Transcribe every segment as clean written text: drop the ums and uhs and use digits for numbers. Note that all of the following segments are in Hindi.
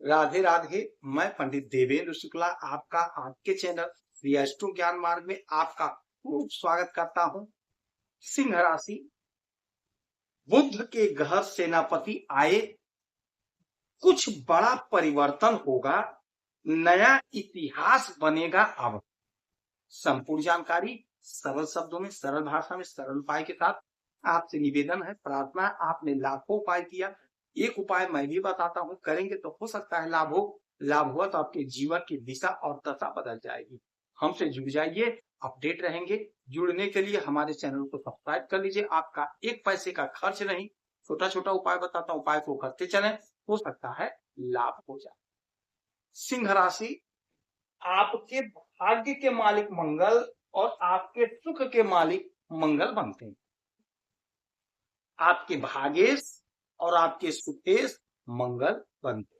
राधे राधे। मैं पंडित देवेंद्र शुक्ला आपका आपके चैनल श्री अष्टो ज्ञान मार्ग में आपका खूब स्वागत करता हूं। सिंह राशि, बुध के घर सेनापति आए, कुछ बड़ा परिवर्तन होगा, नया इतिहास बनेगा। अब संपूर्ण जानकारी सरल शब्दों में, सरल भाषा में, सरल उपाय के साथ आपसे निवेदन है, प्रार्थना है। आपने लाखों उपाय किया, एक उपाय मैं भी बताता हूं, करेंगे तो हो सकता है लाभ हो। लाभ हुआ तो आपके जीवन की दिशा और दशा बदल जाएगी। हमसे जुड़ जाइए, अपडेट रहेंगे। जुड़ने के लिए हमारे चैनल को सब्सक्राइब कर लीजिए। आपका एक पैसे का खर्च नहीं, छोटा छोटा उपाय बताता हूं, उपाय को करते चलें, हो सकता है लाभ हो जाए। सिंह राशि, आपके भाग्य के मालिक मंगल और आपके सुख के मालिक मंगल बनते हैं। आपके भागेश और आपके सुकेश मंगल बनते हैं।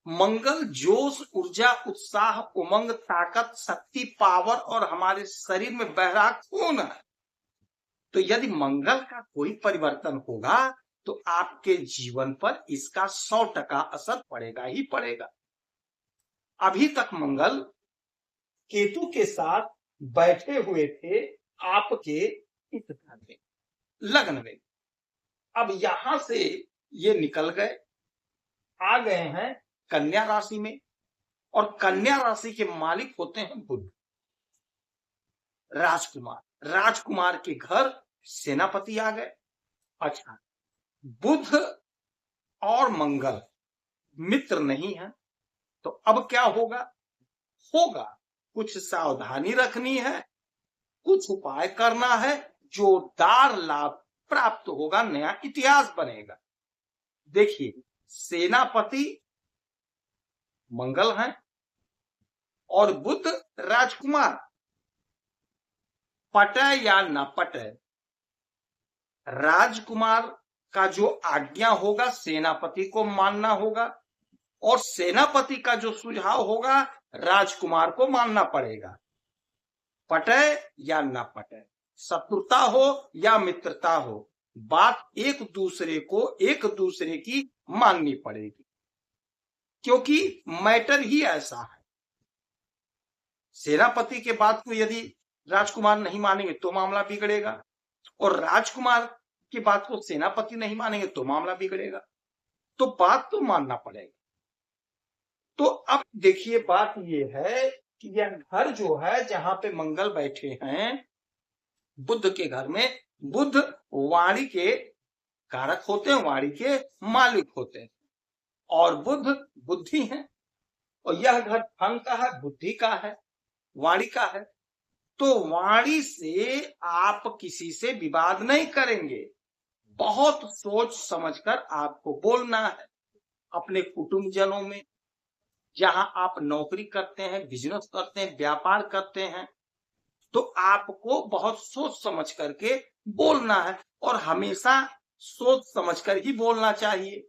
मंगल जोश, ऊर्जा, उत्साह, उमंग, ताकत, शक्ति, पावर और हमारे शरीर में बह रहा खून है। तो यदि मंगल का कोई परिवर्तन होगा तो आपके जीवन पर इसका 100% असर पड़ेगा ही पड़ेगा। अभी तक मंगल केतु के साथ बैठे हुए थे आपके इस घर में, लग्न में। अब यहां से ये निकल गए, आ गए हैं कन्या राशि में, और कन्या राशि के मालिक होते हैं बुध, राजकुमार। राजकुमार के घर सेनापति आ गए। अच्छा, बुध और मंगल मित्र नहीं है, तो अब क्या होगा? होगा कुछ सावधानी रखनी है, कुछ उपाय करना है, जोरदार लाभ प्राप्त होगा, नया इतिहास बनेगा। देखिए, सेनापति मंगल हैं और बुध राजकुमार, पटे या न पटे, राजकुमार का जो आज्ञा होगा सेनापति को मानना होगा, और सेनापति का जो सुझाव होगा राजकुमार को मानना पड़ेगा। पटे या न पटे, शत्रुता हो या मित्रता हो, बात एक दूसरे की माननी पड़ेगी, क्योंकि मैटर ही ऐसा है। सेनापति के बात को यदि राजकुमार नहीं मानेंगे तो मामला बिगड़ेगा, और राजकुमार की बात को सेनापति नहीं मानेंगे तो मामला बिगड़ेगा। तो बात तो मानना पड़ेगा। तो अब देखिए, बात यह है कि यह घर जो है जहां पे मंगल बैठे हैं, बुध के घर में, बुध वाणी के कारक होते हैं, वाणी के मालिक होते हैं, और बुध बुद्धि है, और यह घर धन का है, बुद्धि का है, वाणी का है। तो वाणी से आप किसी से विवाद नहीं करेंगे, बहुत सोच समझकर आपको बोलना है। अपने कुटुंबजनों में, जहां आप नौकरी करते हैं, बिजनेस करते हैं, व्यापार करते हैं, तो आपको बहुत सोच समझ करके बोलना है, और हमेशा सोच समझकर ही बोलना चाहिए।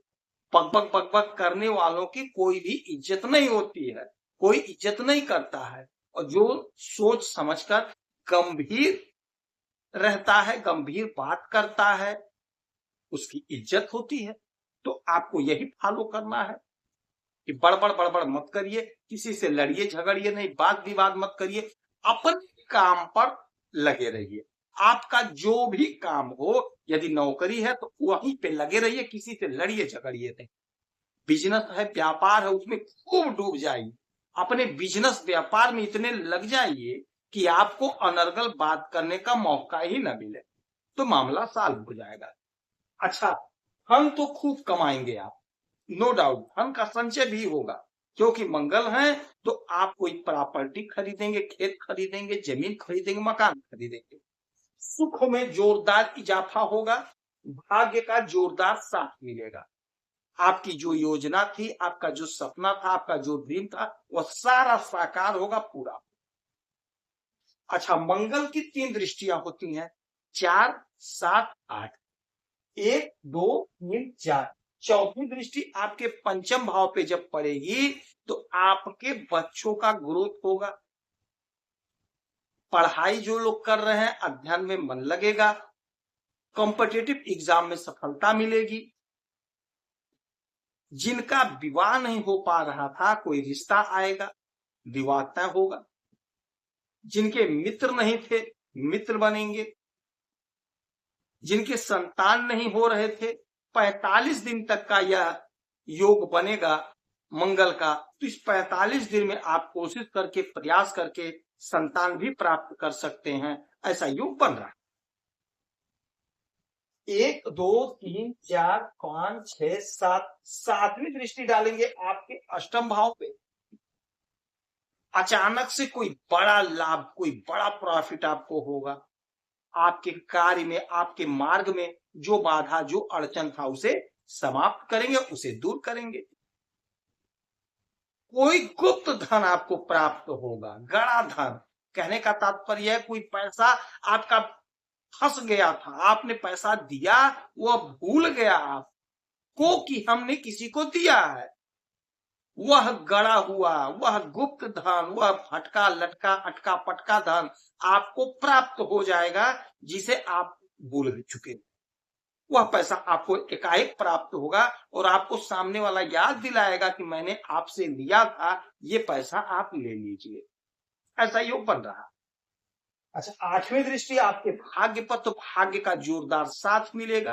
बकबक बकबक करने वालों की कोई भी इज्जत नहीं होती है, कोई इज्जत नहीं करता है। और जो सोच समझकर गंभीर रहता है, गंभीर बात करता है, उसकी इज्जत होती है। तो आपको यही फॉलो करना है कि बड़बड़ बड़बड़ मत करिए, किसी से लड़िए झगड़िए नहीं, बात विवाद मत करिए, अपने काम पर लगे रहिए। आपका जो भी काम हो, यदि नौकरी है तो वहीं पे लगे रहिए, किसी से लड़िए झगड़िए नहीं। बिजनेस है, व्यापार है, उसमें खूब डूब जाइए, अपने बिजनेस व्यापार में इतने लग जाइए कि आपको अनर्गल बात करने का मौका ही न मिले, तो मामला सॉल्व हो जाएगा। अच्छा, हम तो खूब कमाएंगे आप, नो डाउट, धन का संचय भी होगा, क्योंकि मंगल है तो आप कोई प्रॉपर्टी खरीदेंगे, खेत खरीदेंगे, जमीन खरीदेंगे, मकान खरीदेंगे। सुख में जोरदार इजाफा होगा, भाग्य का जोरदार साथ मिलेगा। आपकी जो योजना थी, आपका जो सपना था, आपका जो ड्रीम था, वह सारा साकार होगा, पूरा। अच्छा, मंगल की 3 दृष्टियां होती हैं, 4, 7, 8, 1, 2, 3, 4। चौथी दृष्टि आपके पंचम भाव पे जब पड़ेगी तो आपके बच्चों का ग्रोथ होगा, पढ़ाई जो लोग कर रहे हैं अध्ययन में मन लगेगा, कॉम्पिटिटिव एग्जाम में सफलता मिलेगी, जिनका विवाह नहीं हो पा रहा था कोई रिश्ता आएगा, विवाह तय होगा। जिनके मित्र नहीं थे मित्र बनेंगे। जिनके संतान नहीं हो रहे थे 45 दिन तक का यह योग बनेगा मंगल का। तो इस 45 दिन में आप कोशिश करके प्रयास करके संतान भी प्राप्त कर सकते हैं। ऐसा योग बन रहा है। 1 2 3 4 5 6 7 सातवीं दृष्टि डालेंगे आपके अष्टम भाव पे। अचानक से कोई बड़ा लाभ, कोई बड़ा प्रॉफिट आपको होगा। आपके कार्य में, आपके मार्ग में जो बाधा, जो अड़चन था उसे समाप्त करेंगे, उसे दूर करेंगे। कोई गुप्त धन आपको प्राप्त होगा, गड़ा धन। कहने का तात्पर्य है कोई पैसा आपका फंस गया था, आपने पैसा दिया, वह भूल गया आपको कि हमने किसी को दिया है। वह गड़ा हुआ, वह गुप्त धन, वह फटका लटका अटका पटका धन आपको प्राप्त हो जाएगा, जिसे आप भूल चुके। वह पैसा आपको एकाएक प्राप्त होगा और आपको सामने वाला याद दिलाएगा कि मैंने आपसे लिया था, ये पैसा आप ले लीजिए। ऐसा योग बन रहा। अच्छा, आठवीं दृष्टि आपके भाग्य पर, तो भाग्य का जोरदार साथ मिलेगा।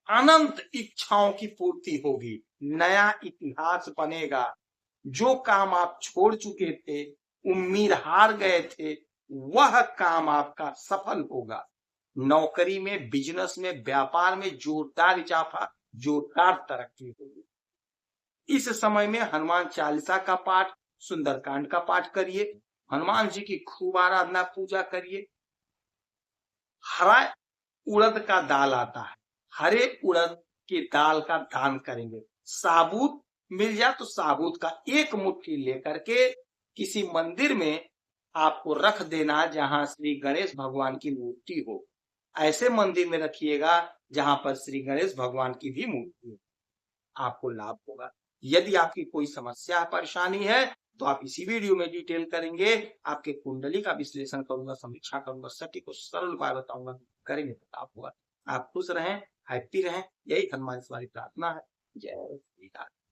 अनंत इच्छाओं की पूर्ति होगी, नया इतिहास बनेगा। जो काम आप छोड़ चुके थे, उम्मीद हार गए थे, वह काम आपका सफल होगा। नौकरी में, बिजनेस में, व्यापार में जोरदार इजाफा, जोरदार तरक्की होगी। इस समय में हनुमान चालीसा का पाठ, सुंदरकांड का पाठ करिए, हनुमान जी की खूब आराधना पूजा करिए। हरा उड़द का दाल आता है, हरे उड़द की दाल का दान करेंगे। साबुत मिल जाए तो साबुत का एक मुट्ठी लेकर के किसी मंदिर में आपको रख देना, जहां श्री गणेश भगवान की मूर्ति हो। ऐसे मंदिर में रखिएगा जहां पर श्री गणेश भगवान की भी मूर्ति हो, आपको लाभ होगा। यदि आपकी कोई समस्या परेशानी है तो आप इसी वीडियो में डिटेल करेंगे, आपके कुंडली का विश्लेषण करूंगा, समीक्षा करूंगा, सटीक और सरल उपाय बताऊंगा, करेंगे तो लाभ होगा। आप खुश रहें, हैप्पी रहें, यही हनुमान की प्रार्थना है। जय श्री राम।